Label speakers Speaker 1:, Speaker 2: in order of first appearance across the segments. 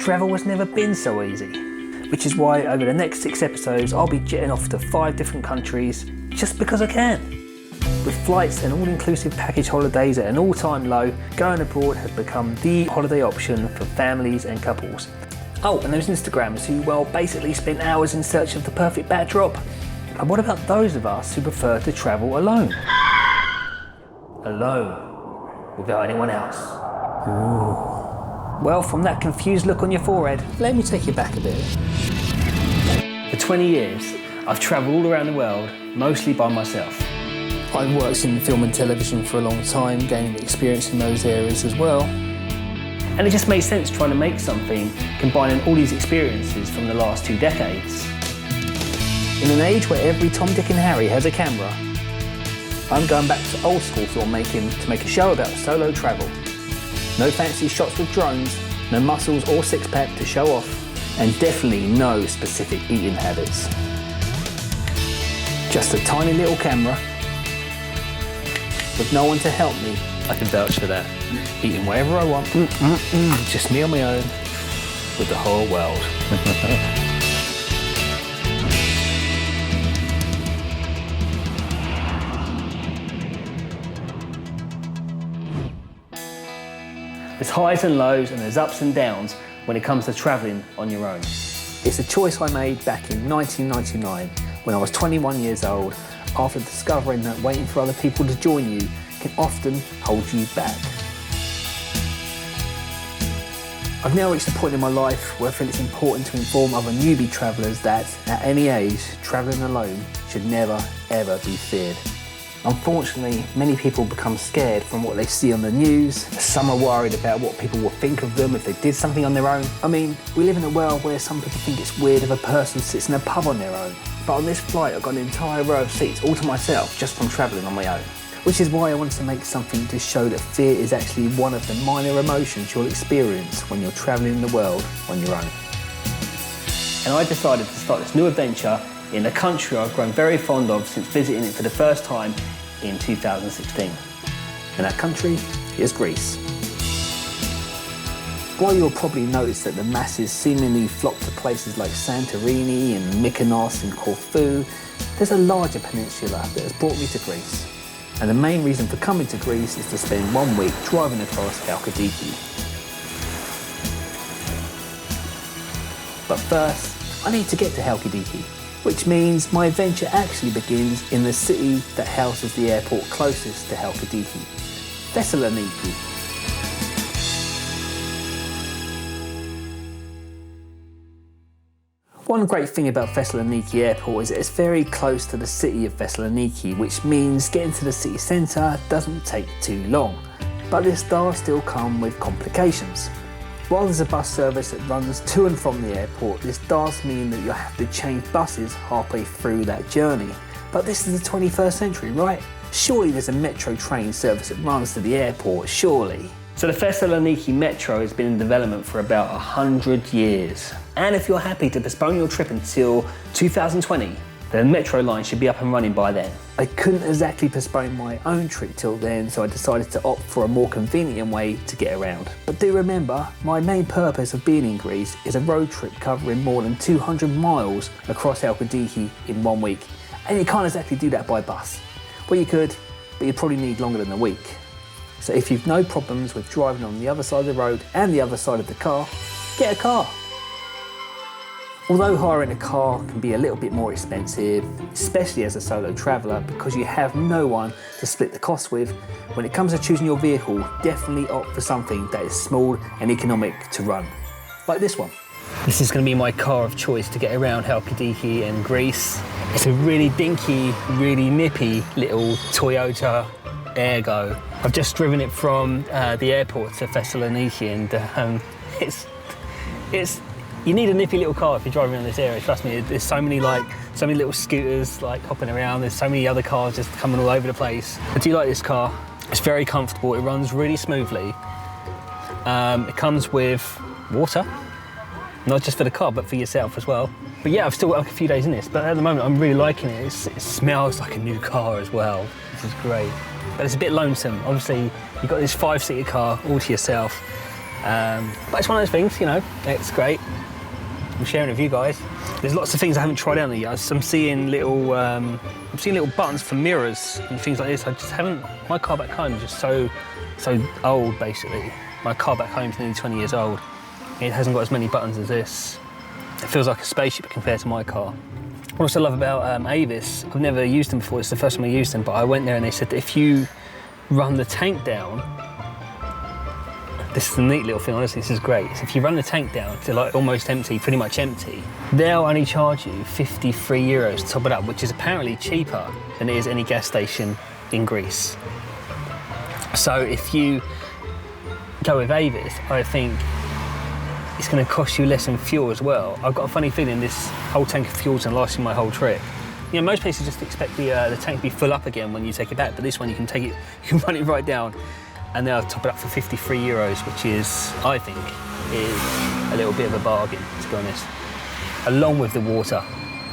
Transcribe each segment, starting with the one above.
Speaker 1: travel has never been so easy. Which is why over the next 6 episodes, I'll be jetting off to 5 different countries just because I can. With flights and all-inclusive package holidays at an all-time low, going abroad has become the holiday option for families and couples. Oh, and those Instagrams who, well, basically spend hours in search of the perfect backdrop. And what about those of us who prefer to travel alone? Alone, without anyone else. Ooh. Well, from that confused look on your forehead, let me take you back a bit. For 20 years, I've travelled all around the world, mostly by myself. I've worked in film and television for a long time, gaining experience in those areas as well. And it just made sense trying to make something combining all these experiences from the last 2 decades. In an age where every Tom, Dick and Harry has a camera, I'm going back to old school filmmaking to make a show about solo travel. No fancy shots with drones, no muscles or six-pack to show off, and definitely no specific eating habits. Just a tiny little camera with no one to help me. I can vouch for that. Eating whatever I want, just me on my own, with the whole world. There's highs and lows and there's ups and downs when it comes to travelling on your own. It's a choice I made back in 1999 when I was 21 years old, after discovering that waiting for other people to join you can often hold you back. I've now reached a point in my life where I feel it's important to inform other newbie travellers that, at any age, travelling alone should never, ever be feared. Unfortunately, many people become scared from what they see on the news. Some are worried about what people will think of them if they did something on their own. I mean, we live in a world where some people think it's weird if a person sits in a pub on their own. But on this flight, I've got an entire row of seats all to myself just from travelling on my own. Which is why I wanted to make something to show that fear is actually one of the minor emotions you'll experience when you're travelling in the world on your own. And I decided to start this new adventure in a country I've grown very fond of since visiting it for the first time in 2016. And that country is Greece. While you'll probably notice that the masses seemingly flock to places like Santorini and Mykonos and Corfu, there's a larger peninsula that has brought me to Greece. And the main reason for coming to Greece is to spend 1 week driving across Chalkidiki. But first, I need to get to Chalkidiki, which means my adventure actually begins in the city that houses the airport closest to Chalkidiki, Thessaloniki. One great thing about Thessaloniki Airport is that it's very close to the city of Thessaloniki, which means getting to the city centre doesn't take too long. But this does still come with complications. While there's a bus service that runs to and from the airport, this does mean that you'll have to change buses halfway through that journey. But this is the 21st century, right? Surely there's a metro train service that runs to the airport, surely. So the Thessaloniki Metro has been in development for about 100 years. And if you're happy to postpone your trip until 2020, the metro line should be up and running by then. I couldn't exactly postpone my own trip till then, so I decided to opt for a more convenient way to get around. But do remember, my main purpose of being in Greece is a road trip covering more than 200 miles across Chalkidiki in 1 week. And you can't exactly do that by bus. Well, you could, but you'd probably need longer than a week. So if you've no problems with driving on the other side of the road and the other side of the car, get a car. Although hiring a car can be a little bit more expensive, especially as a solo traveller, because you have no one to split the cost with, when it comes to choosing your vehicle, definitely opt for something that is small and economic to run, like this one. This is going to be my car of choice to get around Chalkidiki and Greece. It's a really dinky, really nippy little Toyota Ergo. I've just driven it from the airport to Thessaloniki, and you need a nippy little car if you're driving in this area. Trust me, there's so many little scooters like hopping around. There's so many other cars just coming all over the place. I do like this car. It's very comfortable. It runs really smoothly. It comes with water, not just for the car, but for yourself as well. But yeah, I've still got like a few days in this, but at the moment I'm really liking it. It smells like a new car as well, which is great. But it's a bit lonesome. Obviously, you've got this 5-seater car all to yourself. But it's one of those things, you know, it's great. I'm sharing it with you guys. There's lots of things I haven't tried out yet. I'm seeing little buttons for mirrors and things like this. I just haven't. My car back home is just so old, basically. My car back home is nearly 20 years old. It hasn't got as many buttons as this. It feels like a spaceship compared to my car. What I also love about Avis, I've never used them before. It's the first time I used them, but I went there and they said that if you run the tank down, this is a neat little thing, honestly, this is great. So if you run the tank down to like almost empty, pretty much empty, they'll only charge you 53 euros to top it up, which is apparently cheaper than it is any gas station in Greece. So if you go with Avis, I think it's going to cost you less in fuel as well. I've got a funny feeling this whole tank of fuel is going to last you my whole trip. You know, most places just expect the tank to be full up again when you take it back, but this one you can run it right down, and they'll top it up for 53 euros, which is, I think, is a little bit of a bargain, to be honest. Along with the water.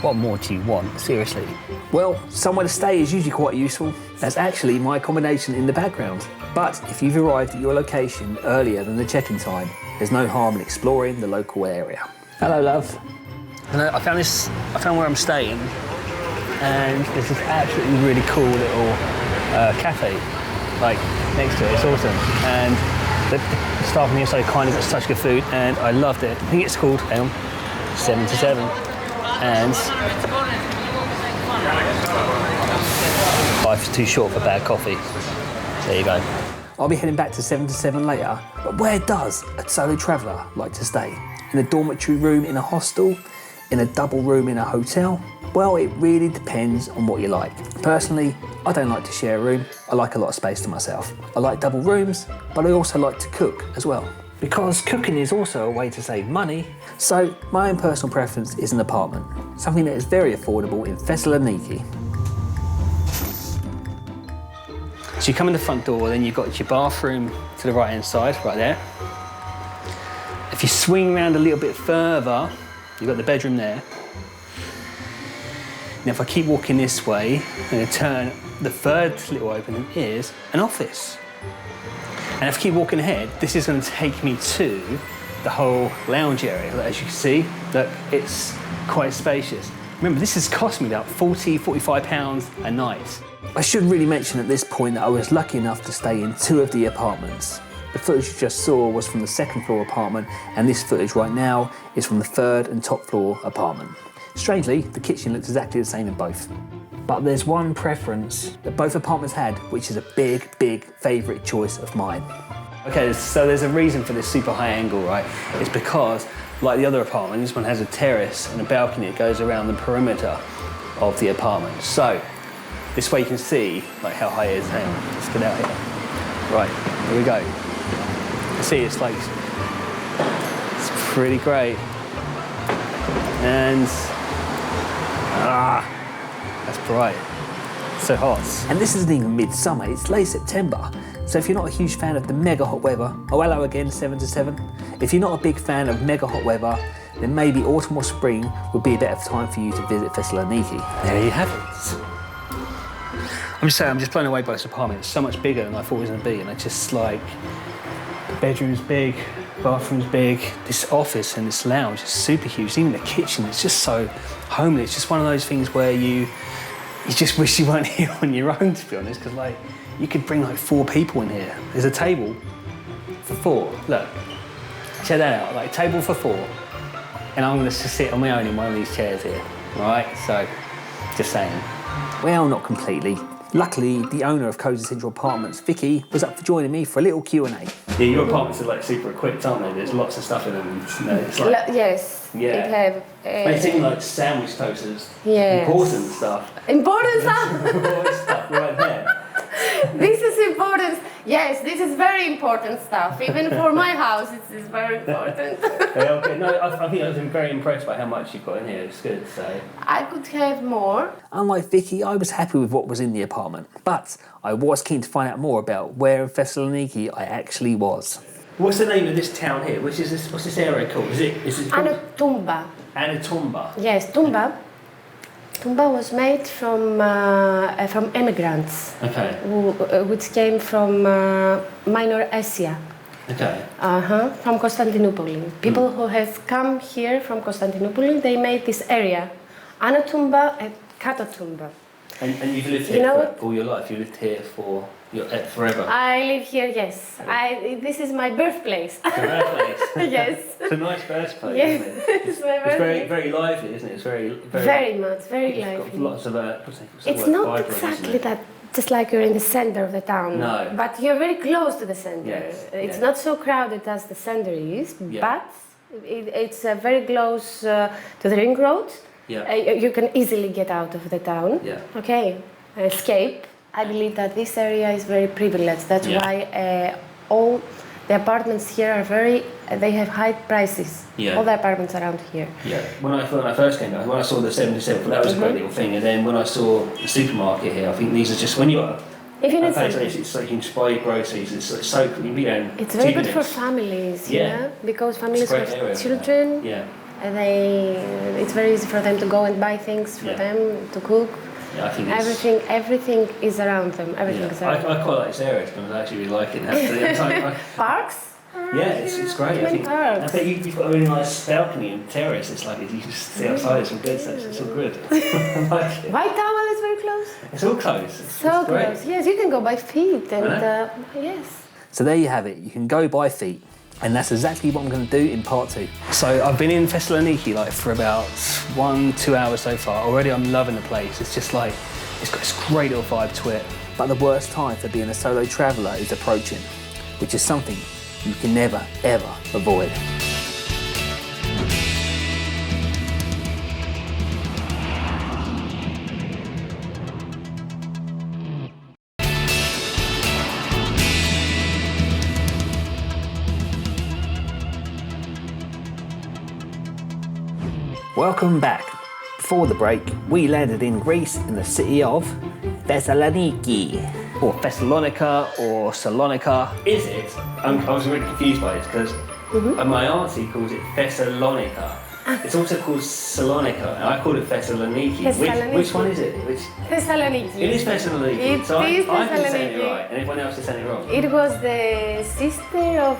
Speaker 1: What more do you want, seriously? Well, somewhere to stay is usually quite useful. That's actually my accommodation in the background. But if you've arrived at your location earlier than the check-in time, there's no harm in exploring the local area. Hello, love. And I found where I'm staying, and there's this absolutely really cool little cafe, like, next to it. It's awesome. And the staff on the inside kindly got such good food, and I loved it. I think it's called, 7 to 7. And life's too short for bad coffee. There you go. I'll be heading back to 7 to 7 later, but where does a solo traveller like to stay? In a dormitory room in a hostel? In a double room in a hotel? Well, it really depends on what you like. Personally, I don't like to share a room. I like a lot of space to myself. I like double rooms, but I also like to cook as well, because cooking is also a way to save money. So my own personal preference is an apartment, something that is very affordable in Thessaloniki. So you come in the front door, then you've got your bathroom to the right-hand side, right there. If you swing around a little bit further, you've got the bedroom there. Now if I keep walking this way, I'm going to turn the third little opening is an office. And if I keep walking ahead, this is going to take me to the whole lounge area. As you can see, look, it's quite spacious. Remember, this has cost me about £45 a night. I should really mention at this point that I was lucky enough to stay in 2 of the apartments. The footage you just saw was from the 2nd floor apartment, and this footage right now is from the 3rd and top floor apartment. Strangely, the kitchen looks exactly the same in both. But there's one preference that both apartments had, which is a big, big favourite choice of mine. Okay, so there's a reason for this super high angle, right? It's because, like the other apartment, this one has a terrace and a balcony that goes around the perimeter of the apartment. So, this way you can see like how high it is. Hang on, let's get out here. Right, here we go. See, it's like, it's pretty great. And, that's bright. So hot. And this isn't even midsummer, it's late September. So if you're not a huge fan of the mega hot weather, oh hello again, 7 to 7. If you're not a big fan of mega hot weather, then maybe autumn or spring would be a better time for you to visit Thessaloniki. There you have it. I'm just saying, I'm just blown away by this apartment. It's so much bigger than I thought it was going to be, and it's just like, the bedroom's big, bathroom's big, this office and this lounge is super huge. Even the kitchen is just so homely. It's just one of those things where you just wish you weren't here on your own, to be honest, because like, you could bring like 4 people in here. There's a table for 4. Look, check that out, like a table for 4. And I'm gonna sit on my own in one of these chairs here, all right? So, just saying. Well, not completely. Luckily, the owner of Cozy Central Apartments, Vicky, was up for joining me for a little Q&A. Yeah, your apartments are like super equipped, aren't they? There's lots of stuff in them. And, you know, it's like,
Speaker 2: yes,
Speaker 1: yeah.
Speaker 2: it have.
Speaker 1: It's even like sandwich toasters.
Speaker 2: Yes.
Speaker 1: Important stuff.
Speaker 2: Important stuff?
Speaker 1: Important stuff right there.
Speaker 2: This is important. Yes, this is very important stuff. Even for my house, it is very important.
Speaker 1: Yeah, okay. No, I think I've been very impressed by how much you've got in here. It's good, so.
Speaker 2: I could have more.
Speaker 1: Unlike Vicky, I was happy with what was in the apartment, but I was keen to find out more about where in Thessaloniki I actually was. What's the name of this town here? What's this area called? Is it called?
Speaker 2: Anatumba.
Speaker 1: Anatumba.
Speaker 2: Yes, Tumba. Tumba was made from immigrants,
Speaker 1: okay,
Speaker 2: which came from Minor Asia.
Speaker 1: Okay.
Speaker 2: From Constantinople. People who have come here from Constantinople, they made this area, Anatumba and Katatumba.
Speaker 1: And you've lived here for all your life? You lived here for forever?
Speaker 2: I live here, yes. This is my birthplace.
Speaker 1: Your birthplace?
Speaker 2: Yes.
Speaker 1: It's a nice birthplace,
Speaker 2: Yes.
Speaker 1: isn't it?
Speaker 2: It's my birthplace.
Speaker 1: Very, very lively, isn't it? It's very
Speaker 2: very
Speaker 1: it's
Speaker 2: lively.
Speaker 1: got lots of
Speaker 2: It's not exactly that, just like you're in the center of the town.
Speaker 1: No.
Speaker 2: But you're very close to the center.
Speaker 1: Yes.
Speaker 2: It's not so crowded as the center is, but it's very close to the ring road.
Speaker 1: Yeah.
Speaker 2: You can easily get out of the town.
Speaker 1: Yeah.
Speaker 2: Okay. Escape. I believe that this area is very privileged. That's why all the apartments here are they have high prices.
Speaker 1: Yeah.
Speaker 2: All the apartments around here.
Speaker 1: Yeah. When I first came down, when I saw the 77, that was a great little thing. And then when I saw the supermarket here, I think these are just when you're
Speaker 2: if you need
Speaker 1: it's like you can buy groceries. It's so you can be down.
Speaker 2: It's very good for families, you know, because families with children.
Speaker 1: Yeah.
Speaker 2: And it's very easy for them to go and buy things for them to cook.
Speaker 1: Yeah, I think
Speaker 2: everything is around them. Everything is around them.
Speaker 1: I quite like this area because I actually really like it.
Speaker 2: Parks?
Speaker 1: Yeah, it's great. I bet you've got a really nice balcony and terrace. It's like you can just see outside. It's all good. It's all good. I like it.
Speaker 2: White Tower is very close.
Speaker 1: It's all close.
Speaker 2: So close. Yes, you can go by feet and yes.
Speaker 1: So there you have it. You can go by feet. And that's exactly what I'm going to do in part 2. So I've been in Thessaloniki for about 1-2 hours so far. Already I'm loving the place. It's just it's got this great little vibe to it. But the worst time for being a solo traveller is approaching, which is something you can never, ever avoid. Welcome back. Before the break, we landed in Greece in the city of Thessaloniki, or Thessalonica, or Salonika. Is it? I was really confused by this because my auntie calls it Thessalonica. It's also called Salonika, and I call it Thessaloniki. Which one is it?
Speaker 2: Thessaloniki.
Speaker 1: It is Thessaloniki.
Speaker 2: It is
Speaker 1: I've been saying
Speaker 2: Thessaloniki.
Speaker 1: it right, and everyone else is saying it wrong.
Speaker 2: It was the sister of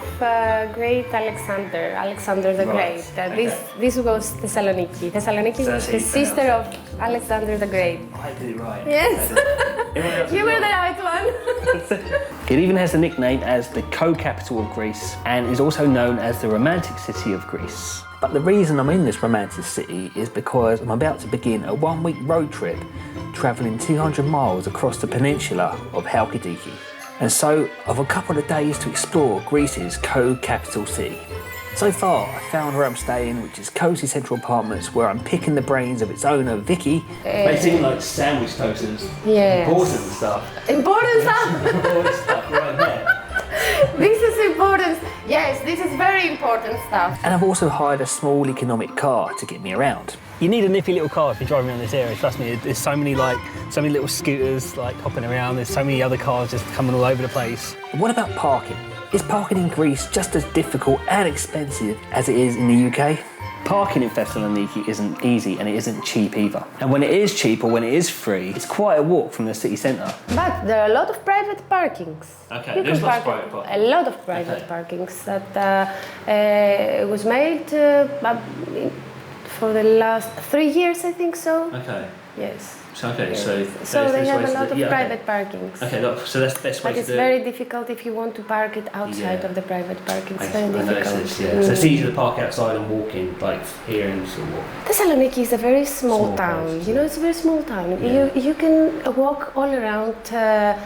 Speaker 2: great Alexander the Great. This was Thessaloniki. Thessaloniki was the sister of Alexander the Great.
Speaker 1: I did it right.
Speaker 2: Yes. You were the right one.
Speaker 1: It even has the nickname as the co-capital of Greece and is also known as the romantic city of Greece. But the reason I'm in this romantic city is because I'm about to begin a 1-week road trip travelling 200 miles across the peninsula of Halkidiki. And so I've a couple of days to explore Greece's co-capital city. So far, I found where I'm staying, which is cosy central apartments where I'm picking the brains of its owner, Vicky. They seem like sandwich toasters.
Speaker 2: Yes.
Speaker 1: Important stuff.
Speaker 2: Important stuff?
Speaker 1: Important stuff right there.
Speaker 2: This is important. Yes, this is very important stuff.
Speaker 1: And I've also hired a small economic car to get me around. You need a nippy little car if you're driving around this area, trust me. There's so many little scooters hopping around, there's so many other cars just coming all over the place. But what about parking? Is parking in Greece just as difficult and expensive as it is in the UK? Parking in Thessaloniki isn't easy and it isn't cheap either. And when it is cheap or when it is free, it's quite a walk from the city centre.
Speaker 2: But there are a lot of private parkings.
Speaker 1: Okay, there's lots of private parking.
Speaker 2: A lot of private parkings that was made for the last 3 years, I think so.
Speaker 1: Okay.
Speaker 2: Yes.
Speaker 1: So
Speaker 2: they have a lot of private parkings.
Speaker 1: Okay, look, so that's the best way to do it.
Speaker 2: But it's very difficult if you want to park it outside of the private parking. It's very difficult.
Speaker 1: So it's easy to park outside and walk in, like here and sort of walk.
Speaker 2: Thessaloniki is a very small town.
Speaker 1: Place,
Speaker 2: you know, it's a very small town. Yeah. You can walk all around to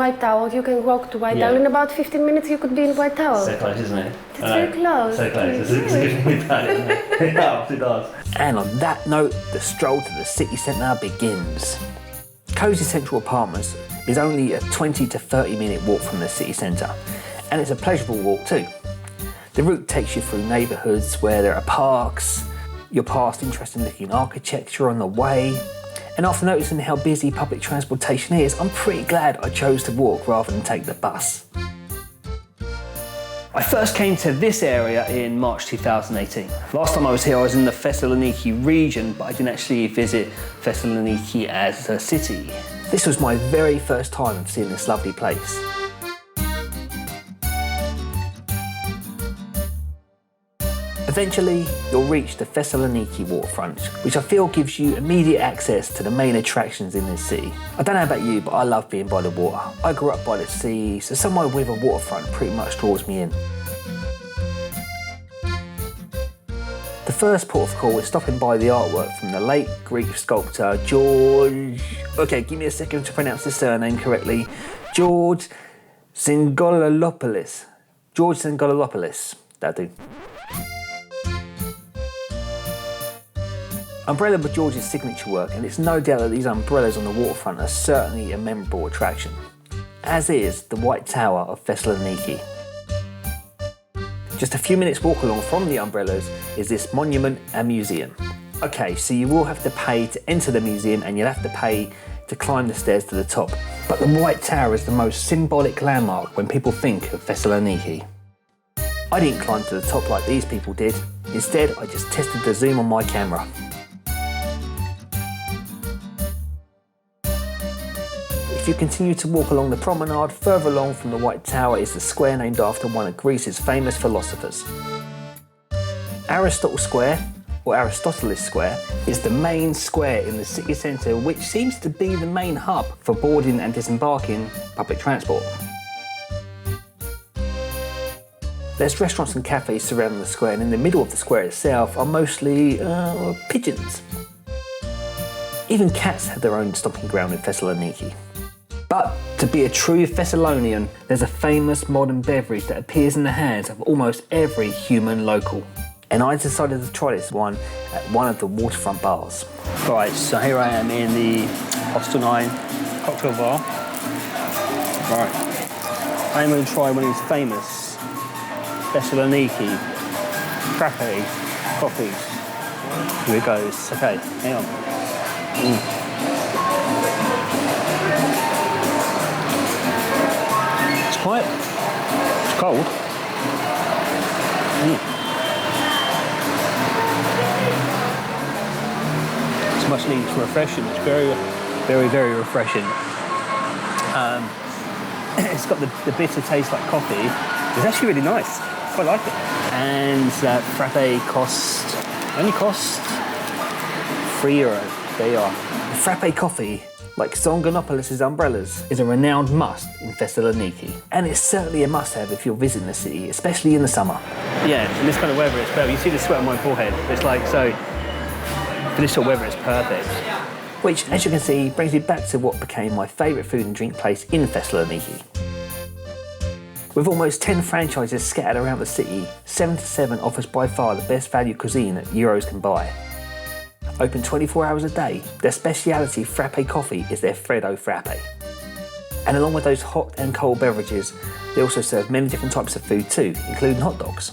Speaker 2: White Tower. You can walk to White Tower in about 15 minutes. You could be in White Tower.
Speaker 1: So close, isn't it?
Speaker 2: It's very close.
Speaker 1: So close. It's a good thing we've done, isn't it? It does. And on that note, the stroll to the city centre begins. Cosy Central Apartments is only a 20 to 30 minute walk from the city centre, and it's a pleasurable walk too. The route takes you through neighbourhoods where there are parks, you're past interesting looking architecture on the way, and after noticing how busy public transportation is, I'm pretty glad I chose to walk rather than take the bus. I first came to this area in March 2018. Last time I was here I was in the Thessaloniki region, but I didn't actually visit Thessaloniki as a city. This was my very first time seeing this lovely place. Eventually, you'll reach the Thessaloniki waterfront, which I feel gives you immediate access to the main attractions in this city. I don't know about you, but I love being by the water. I grew up by the sea, so somewhere with a waterfront pretty much draws me in. The first port of call is stopping by the artwork from the late Greek sculptor George... Okay, give me a second to pronounce his surname correctly. George Xenagolopoulos. George Xenagolopoulos. That'll do. Umbrella were George's signature work, and it's no doubt that these umbrellas on the waterfront are certainly a memorable attraction, as is the White Tower of Thessaloniki. Just a few minutes walk along from the umbrellas is this monument and museum. Okay, so you will have to pay to enter the museum and you'll have to pay to climb the stairs to the top. But the White Tower is the most symbolic landmark when people think of Thessaloniki. I didn't climb to the top like these people did. Instead, I just tested the zoom on my camera. If you continue to walk along the promenade, further along from the White Tower is the square named after one of Greece's famous philosophers. Aristotle Square, or Aristoteles Square, is the main square in the city centre, which seems to be the main hub for boarding and disembarking public transport. There's restaurants and cafes surrounding the square, and in the middle of the square itself are mostly pigeons. Even cats have their own stomping ground in Thessaloniki. But to be a true Thessalonian, there's a famous modern beverage that appears in the hands of almost every human local. And I decided to try this one at one of the waterfront bars. Right, so here I am in the Hostel 9 cocktail bar. Right, I'm going to try one of these famous Thessaloniki frappe coffees. Here it goes. Okay, hang on. It's cold. It's much needed refreshing. It's very refreshing. It's got the bitter taste like coffee. It's actually really nice. I quite like it. And that frappe only cost €3. There you are. The frappe coffee, like Zonganopoulos' umbrellas, is a renowned must in Thessaloniki. And it's certainly a must-have if you're visiting the city, especially in the summer. Yeah, in this kind of weather it's perfect. You see the sweat on my forehead. It's like, so, for this sort of weather it's perfect. Which, as you can see, brings me back to what became my favourite food and drink place in Thessaloniki. With almost 10 franchises scattered around the city, 7 to 7 offers by far the best value cuisine that Euros can buy. Open 24 hours a day, their speciality frappe coffee is their Freddo Frappe. And along with those hot and cold beverages, they also serve many different types of food too, including hot dogs.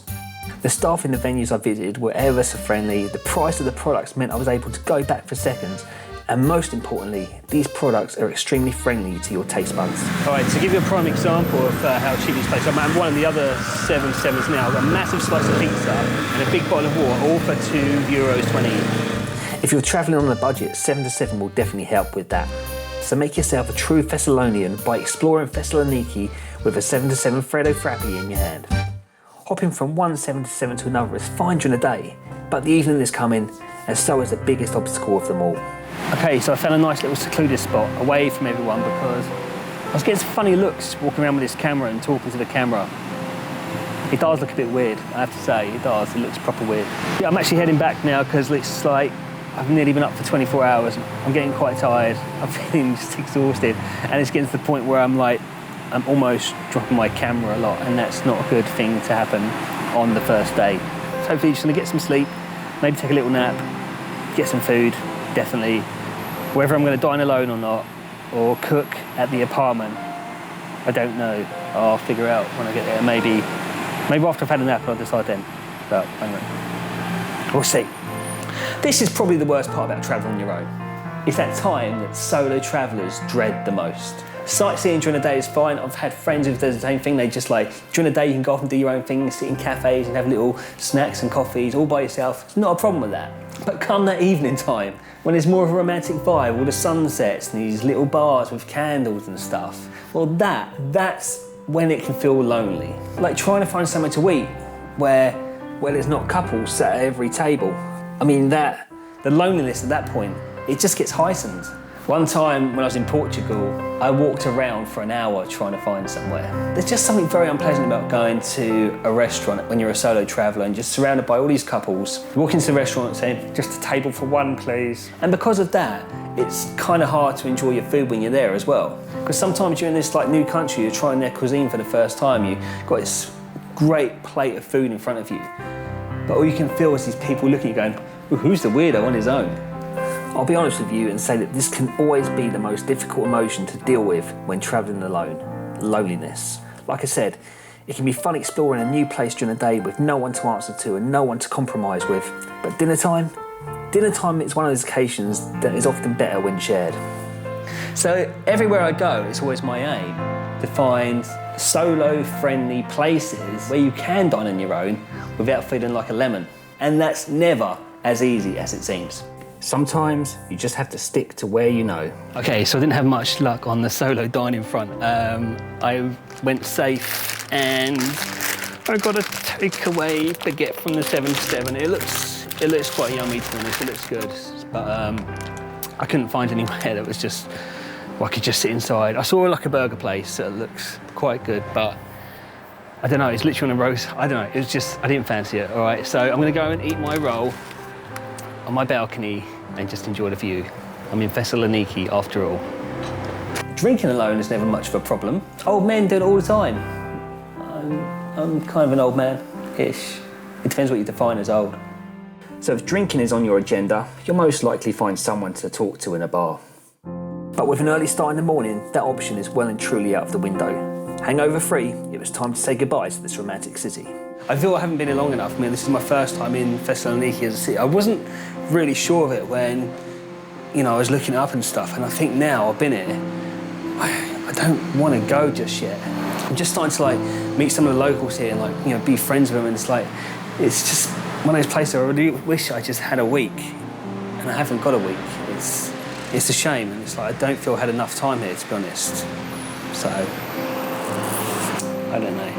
Speaker 1: The staff in the venues I visited were ever so friendly, the price of the products meant I was able to go back for seconds, and most importantly, these products are extremely friendly to your taste buds. Alright, to give you a prime example of how cheap these places are, I'm one of the other 7-7s now. I've got a massive slice of pizza and a big bottle of water, all for €2.20. If you're travelling on a budget, 7 to 7 will definitely help with that. So make yourself a true Thessalonian by exploring Thessaloniki with a 7 to 7 Freddo Frappe in your hand. Hopping from one 7 to 7 to another is fine during the day, but the evening is coming, and so is the biggest obstacle of them all. Okay, so I found a nice little secluded spot away from everyone because I was getting some funny looks walking around with this camera and talking to the camera. It does look a bit weird, I have to say, it does, it looks proper weird. Yeah, I'm actually heading back now because it's like, I've nearly been up for 24 hours, I'm getting quite tired, I'm feeling just exhausted, and it's getting to the point where I'm almost dropping my camera a lot, and that's not a good thing to happen on the first day. So hopefully just gonna get some sleep, maybe take a little nap, get some food, definitely. Whether I'm gonna dine alone or not, or cook at the apartment, I don't know. I'll figure out when I get there. Maybe after I've had a nap, I'll decide then. But anyway, we'll see. This is probably the worst part about travelling on your own. It's that time that solo travellers dread the most. Sightseeing during the day is fine. I've had friends who do the same thing. They just like, during the day you can go off and do your own thing, sit in cafes and have little snacks and coffees all by yourself. It's not a problem with that. But come that evening time, when there's more of a romantic vibe, all the sunsets and these little bars with candles and stuff, well that's when it can feel lonely. Like trying to find somewhere to eat where where there's not couples sat at every table. I mean, the loneliness at that point, it just gets heightened. One time when I was in Portugal, I walked around for an hour trying to find somewhere. There's just something very unpleasant about going to a restaurant when you're a solo traveller and just surrounded by all these couples. You walk into the restaurant and say, just a table for one, please. And because of that, it's kind of hard to enjoy your food when you're there as well. Because sometimes you're in this like new country, you're trying their cuisine for the first time, you've got this great plate of food in front of you. But all you can feel is these people looking at you going, who's the weirdo on his own? I'll be honest with you and say that this can always be the most difficult emotion to deal with when travelling alone, loneliness. Like I said, it can be fun exploring a new place during the day with no one to answer to and no one to compromise with. But dinner time is one of those occasions that is often better when shared. So everywhere I go, it's always my aim to find solo-friendly places where you can dine on your own without feeling like a lemon. And that's never as easy as it seems. Sometimes you just have to stick to where you know. Okay, so I didn't have much luck on the solo dining front. I went safe and I got a takeaway baguette from the 7-7. It looks quite yummy to be honest, it looks good. But I couldn't find anywhere that was just, I could just sit inside. I saw like a burger place that looks quite good, but I don't know, it's literally on a roast. I don't know, it was just, I didn't fancy it, all right? So I'm gonna go and eat my roll on my balcony and just enjoy the view. I'm in Thessaloniki after all. Drinking alone is never much of a problem. Old men do it all the time. I'm kind of an old man-ish. It depends what you define as old. So if drinking is on your agenda, you'll most likely find someone to talk to in a bar. But with an early start in the morning, that option is well and truly out of the window. Hangover free, it was time to say goodbye to this romantic city. I feel I haven't been here long enough. I mean, this is my first time in Thessaloniki as a city. I wasn't really sure of it when, you know, I was looking it up and stuff, and I think now I've been here, I don't want to go just yet. I'm just starting to like meet some of the locals here and like, you know, be friends with them, and it's just one of those places I really wish I just had a week, and I haven't got a week. It's a shame, and it's like I don't feel I had enough time here, to be honest. So, I don't know.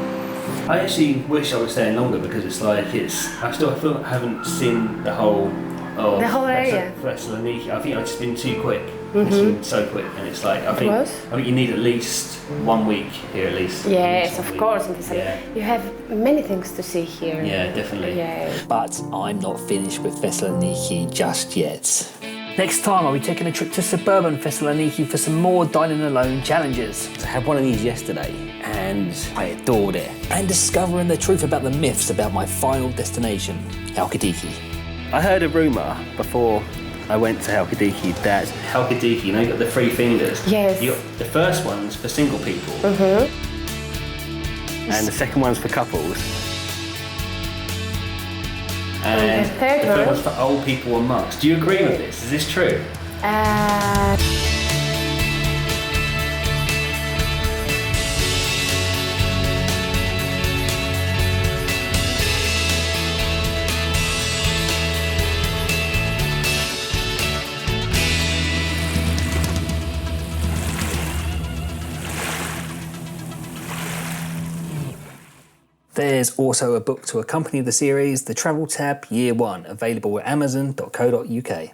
Speaker 1: I actually wish I was staying longer because it's like I still feel I haven't seen the whole
Speaker 2: area.
Speaker 1: Thessaloniki. I think I've just been too quick. It's been so quick, and it's like I think you need at least 1 week here at least.
Speaker 2: Yes, of course. You have many things to see here.
Speaker 1: Yeah, definitely.
Speaker 2: Yeah.
Speaker 1: But I'm not finished with Thessaloniki just yet. Next time I'll be taking a trip to suburban Thessaloniki for some more dining alone challenges. I had one of these yesterday and I adored it. And discovering the truth about the myths about my final destination, Halkidiki. I heard a rumour before I went to Halkidiki that Halkidiki, you know, you got the 3 fingers.
Speaker 2: Yes.
Speaker 1: You got the first one's for single people. And the second one's for couples. And the third one's for old people and monks. Do you agree with this? Is this true? There's also a book to accompany the series, The Travel Tab Year 1, available at amazon.co.uk.